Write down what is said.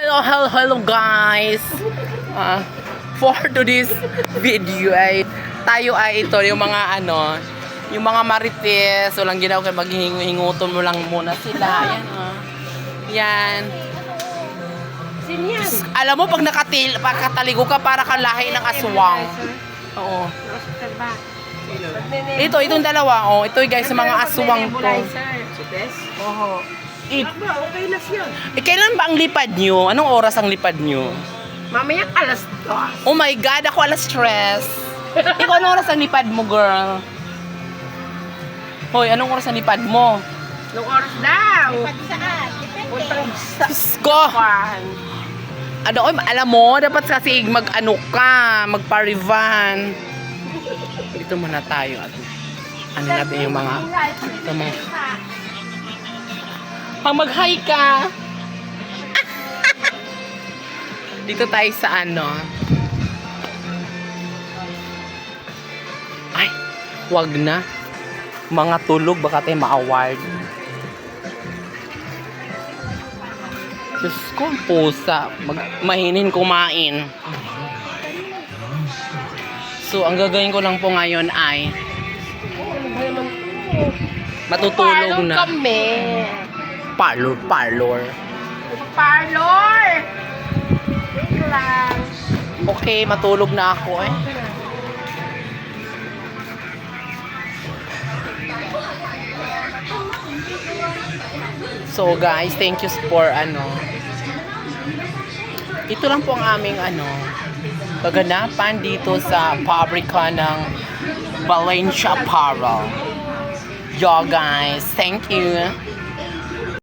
Hello guys. For today's video ay tayo ay ito yung mga yung mga marites, walang ginawa kay maghinguton mo lang muna sila. Ayan Yan. Sinyan. Alam mo pag pagkataligo ka para kang lahi ng aswang. Oo. Itong dalawa, ito guys, sa mga aswang ko. Oo. Okay na siya. Kailan ba ang lipad nyo? Anong oras ang lipad nyo? Mamaya alas 2. Oh my God, ako alas stress. Ikaw, anong oras ang lipad mo, girl? Hoy, anong oras ang lipad mo? Anong oras daw? Pag saan? Puntang sa Ko! kwan. Alam mo, dapat kasi magparivan. Dito muna tayo. Ano natin yung mga pag mag-hi ka. Dito tayo sa Ay, wag na. Mga tulog, baka tayo ma-award. Diyos ko, pusa. Mahinin kumain. So, ang gagawin ko lang po ngayon ay matutulog na. Kami. Parlor. Parlor. Wait lang. Okay, matulog na ako eh. So guys, thank you for ito lang po ang aming kaganapan dito sa pabrika ng Valencia Apparel. Yo guys, thank you.